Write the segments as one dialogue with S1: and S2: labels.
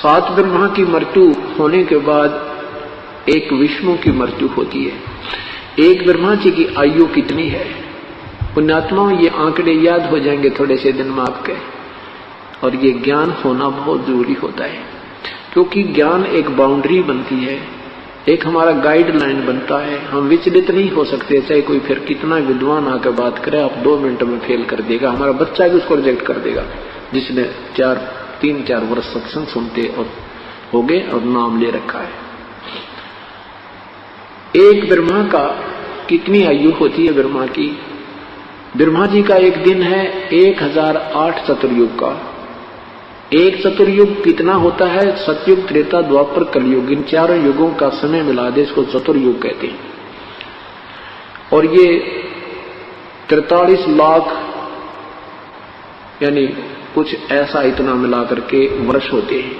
S1: 7 ब्रह्मा की मृत्यु होने के बाद एक विष्णु की मृत्यु होती है। एक ब्रह्मा जी की आयु कितनी है? पुण्यात्माओं, ये आंकड़े याद हो जाएंगे थोड़े से दिन में आपके, और ये ज्ञान होना बहुत जरूरी होता है, क्योंकि ज्ञान एक बाउंड्री बनती है, एक हमारा गाइडलाइन बनता है। हम विचलित नहीं हो सकते, चाहे कोई फिर कितना विद्वान आकर बात करे, आप 2 मिनट में फेल कर देगा। हमारा बच्चा भी उसको रिजेक्ट कर देगा, जिसने 3-4 वर्ष सत्संग सुनते और हो गए और नाम ले रखा है। एक ब्रह्मा का कितनी आयु होती है? ब्रह्मा की, ब्रह्मा जी का एक दिन है 1008 चतुर्युग का। एक चतुर्युग कितना होता है? सतयुग, त्रेता, द्वापर, कलयुग, इन 4 युगों का समय मिला दे, इसको चतुर्युग कहते हैं। और ये 43 लाख यानी कुछ ऐसा इतना मिला करके वर्ष होते हैं।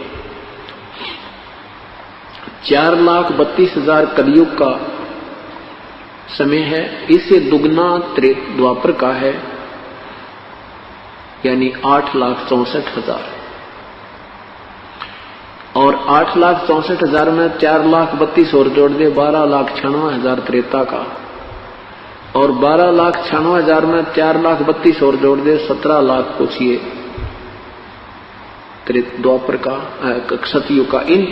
S1: 4,32,000 कलयुग का समय है, इससे दुगना द्वापर का है, यानी 8,64,000। और 8,64,000 में 4,32,000 और जोड़ दे 12,96,000 त्रेता का, और 12,96,000 में 4,32,000 और जोड़ दे 17 लाख कुछ ये द्वापर का, सतयुग का। इन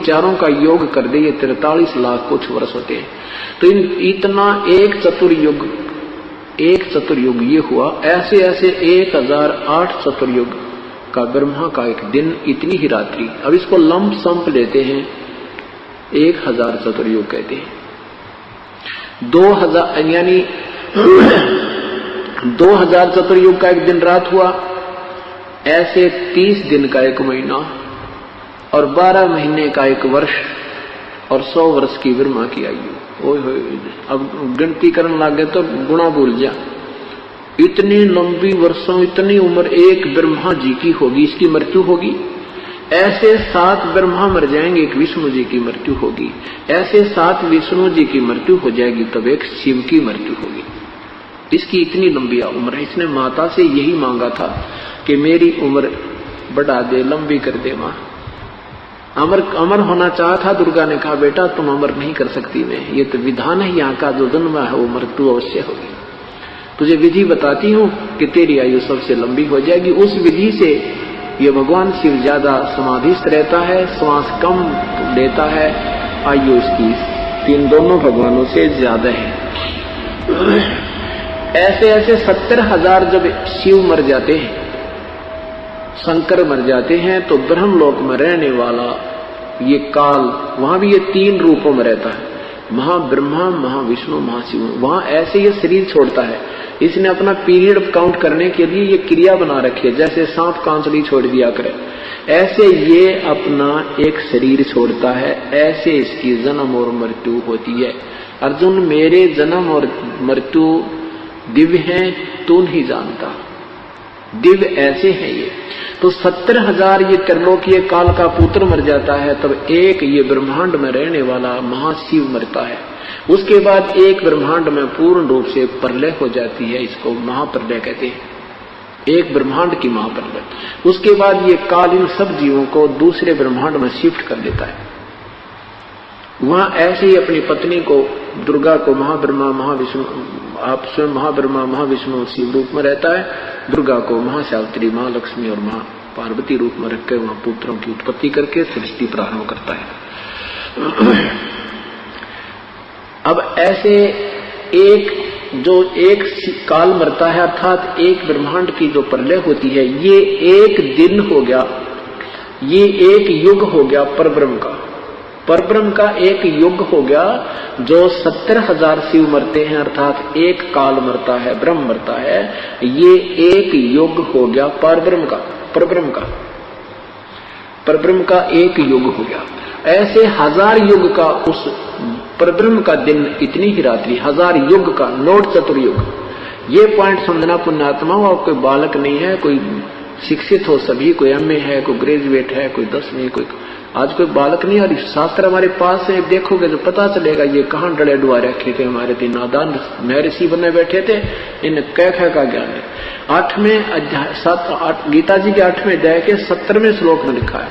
S1: चारों का योग कर दे, ये 43 लाख कुछ वर्ष होते हैं। तो इतना एक चतुर्युग ये हुआ। ऐसे ऐसे 1008 चतुर्युग का ब्रह्मा का एक दिन, इतनी ही रात्रि। अब इसको लंप संप लेते हैं, 1000 चतुर्युग कहते हैं। 2000 यानी 2000 चतुर्युग का एक दिन रात हुआ। ऐसे 30 दिन का एक महीना, और 12 महीने का एक वर्ष, और 100 वर्ष की ब्रह्मा की आयु। ओए होए, अब गिनती करने लग गए तो गुणा भूल जा। इतनी लंबी वर्षों, इतनी उम्र एक ब्रह्मा जी की होगी, इसकी मृत्यु होगी। ऐसे 7 ब्रह्मा मर जाएंगे, एक विष्णु जी की मृत्यु होगी। ऐसे 7 विष्णु जी की मृत्यु हो जाएगी, तब एक शिव की मृत्यु होगी। इसकी इतनी लंबी उम्र है। इसने माता से यही मांगा था कि मेरी उम्र बढ़ा दे, लंबी कर दे मां। अमर होना चाहा था। दुर्गा ने कहा, बेटा तुम अमर नहीं कर सकती मैं, ये तो विधान है यहाँ का, जो जन्म है वो मृत्यु अवश्य होगी। तुझे विधि बताती हूँ कि तेरी आयु सबसे लंबी हो जाएगी। उस विधि से ये भगवान शिव ज्यादा समाधिस्थ रहता है, श्वास कम लेता है, आयु इसकी इन दोनों भगवानों से ज्यादा है। ऐसे ऐसे 70,000 जब शिव मर जाते हैं, शंकर मर जाते हैं, तो ब्रह्मलोक में रहने वाला ये काल, वहां भी ये 3 रूपों में रहता है, महाब्रह्मा, महाविष्णु, महाशिव। वहां ऐसे ये शरीर छोड़ता है। इसने अपना पीरियड काउंट करने के लिए ये क्रिया बना रखी है, जैसे सांप कांचड़ी छोड़ दिया करे, ऐसे ये अपना एक शरीर छोड़ता है। ऐसे इसकी जन्म और मृत्यु होती है। अर्जुन, मेरे जन्म और मृत्यु दिव्य हैं, तू नहीं जानता, दिव्य ऐसे हैं ये। तो 70,000 ये त्रिलोकीय काल का पुत्र मर जाता है, तब एक ये ब्रह्मांड में रहने वाला महाशिव मरता है। उसके बाद एक ब्रह्मांड में पूर्ण रूप से प्रलय हो जाती है, इसको महाप्रलय कहते हैं, एक ब्रह्मांड की महाप्रलय। उसके बाद ये काल इन सब जीवों को दूसरे ब्रह्मांड में शिफ्ट कर देता है। वहां ऐसे ही अपनी पत्नी को, दुर्गा को महाब्रह्मा, महाविष्णु, आप स्वयं महाब्रह्मा, महाविष्णु शिव रूप में रहता है। दुर्गा को महासावित्री, महालक्ष्मी और महापार्वती रूप में रखकर वहां पुत्रों की उत्पत्ति करके सृष्टि प्रारंभ करता है। अब ऐसे एक काल मरता है, अर्थात एक ब्रह्मांड की जो प्रलय होती है, ये एक दिन हो गया, ये एक युग हो गया परब्रह्म का। परब्रह्म का एक युग हो गया। जो 70,000 शिव मरते हैं, अर्थात एक काल मरता है, ब्रह्म मरता है, ये एक युग हो गया परब्रह्म का। परब्रह्म का एक युग हो गया। ऐसे 1000 युग का उस परब्रह्म का दिन, इतनी ही रात्रि, 1000 युग का, नोट चतुर्युग। ये पॉइंट समझना पुण्यात्मा, और कोई बालक नहीं है, कोई शिक्षित हो सभी, कोई एमए है, कोई ग्रेजुएट है, कोई 10वीं, कोई आज कोई बालक नहीं। और शास्त्र हमारे पास है, देखोगे तो पता चलेगा ये कहाँ डले डुआ रखे थे हमारे 3 नादान महर्षि बने बैठे थे। इन कै का ज्ञान है। 8वें अध्याय, 7-8 गीता जी के 8वें अध्याय के 17वें श्लोक में लिखा है,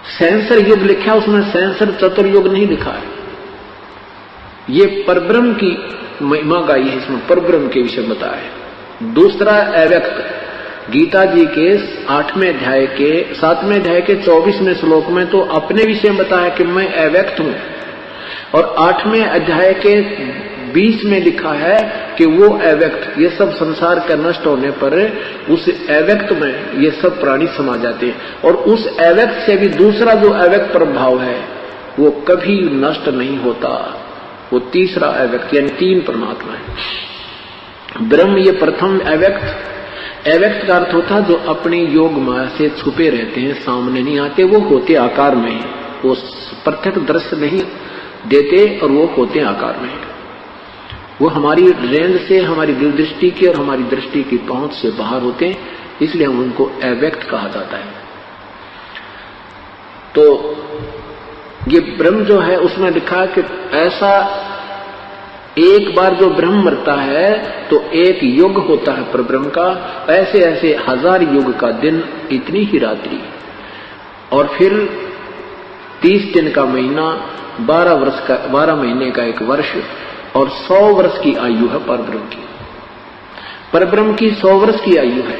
S1: सेंसर युग लिखा, उसमें सेंसर चतुर्युग नहीं लिखा है। ये परब्रह्म की महिमा गाई है, इसमें परब्रह्म के विषय बताया। दूसरा अव्यक्त, गीता जी के 8वें अध्याय के 7वें अध्याय के 24वें श्लोक में तो अपने विषय में बताया कि मैं अव्यक्त हूं, और 8वें अध्याय के 20 में लिखा है कि वो अव्यक्त, ये सब संसार का नष्ट होने पर उस अव्यक्त में ये सब प्राणी समा जाते हैं, और उस अव्यक्त से भी दूसरा जो अव्यक्त प्रभाव है वो कभी नष्ट नहीं होता, वो तीसरा अव्यक्त, यानी 3 परमात्मा है। ब्रह्म ये प्रथम अव्यक्त, अव्यक्त का अर्थ होता जो अपनी योग माया से छुपे रहते हैं, सामने नहीं आते, वो होते आकार में है, वो प्रत्यक्ष दृश्य नहीं देते और वो होते आकार में है। वो हमारी रेंज से, हमारी दूरदृष्टि की और हमारी दृष्टि की पहुंच से बाहर होते हैं, इसलिए हम उनको अव्यक्त कहा जाता है। तो ये ब्रह्म जो है उसमें लिखा कि ऐसा एक बार जो ब्रह्म मरता है तो एक युग होता है परब्रह्म का, ऐसे ऐसे 1000 युग का दिन, इतनी ही रात्रि, और फिर 30 दिन का महीना, 12 महीने का एक वर्ष, और 100 वर्ष की आयु है परब्रह्म की। परब्रह्म की 100 वर्ष की आयु है।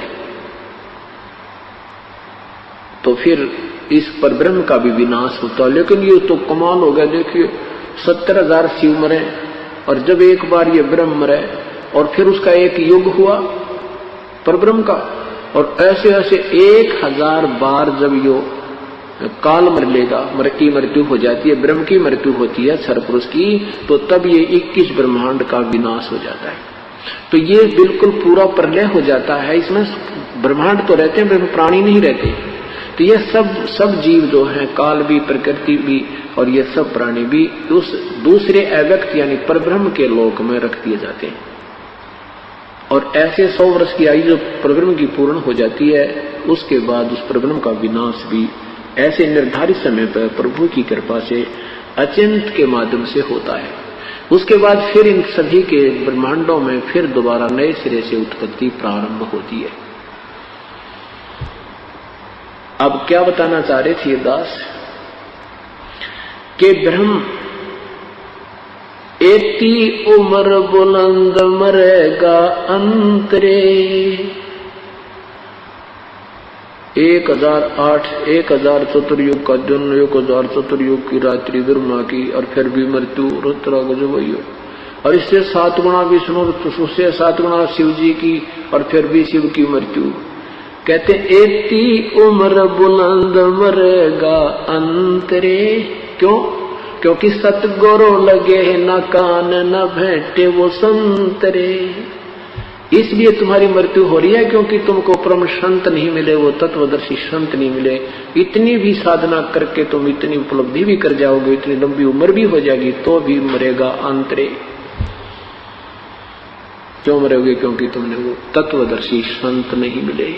S1: तो फिर इस परब्रह्म का भी विनाश होता है। लेकिन ये तो कमाल हो गया, देखिए 70,000 शिव मरे, और जब एक बार ये ब्रह्म मरे और फिर उसका एक युग हुआ परब्रह्म का, और ऐसे ऐसे 1000 बार जब यो काल मर लेगा, की मृत्यु हो जाती है, ब्रह्म की मृत्यु होती है क्षर पुरुष की, तो तब ये 21 ब्रह्मांड का विनाश हो जाता है। तो ये बिल्कुल पूरा प्रलय हो जाता है। इसमें ब्रह्मांड तो रहते हैं, ब्रह्म प्राणी नहीं रहते। तो ये सब जीव जो हैं, काल भी, प्रकृति भी, और ये सब प्राणी भी उस दूसरे अव्यक्त यानी परब्रह्म के लोक में रख दिए जाते हैं। और ऐसे 100 वर्ष की आयु जो परब्रह्म की पूर्ण हो जाती है, उसके बाद उस परब्रह्म का विनाश भी ऐसे निर्धारित समय पर प्रभु की कृपा से अचिंत के माध्यम से होता है। उसके बाद फिर इन सभी के ब्रह्मांडों में फिर दोबारा नए सिरे से उत्पत्ति प्रारंभ होती है। अब क्या बताना चाह रहे थे दास कि ब्रह्म एती उम्र बुलंद मरेगा अंतरे, 1000 चतुर्युग का दिन, 1000 चतुर्युग की रात्रि ब्रह्मा की, और फिर भी मृत्यु रुद्र गजब वही, और इससे 7 गुना विष्णु, उससे 7 गुना शिव जी की, और फिर भी शिव की मृत्यु। कहते एती उम्र बुलंद मरेगा अंतरे, क्यों? क्योंकि सतगुरु लगे न कान न भेंटे वो संतरे। इसलिए तुम्हारी मृत्यु हो रही है क्योंकि तुमको परम संत नहीं मिले, वो तत्वदर्शी संत नहीं मिले। इतनी भी साधना करके तुम इतनी उपलब्धि भी कर जाओगे, इतनी लंबी उम्र भी हो जाएगी, तो भी मरेगा अंतरे। क्यों मरोगे? क्योंकि तुमने वो तत्वदर्शी संत नहीं मिले।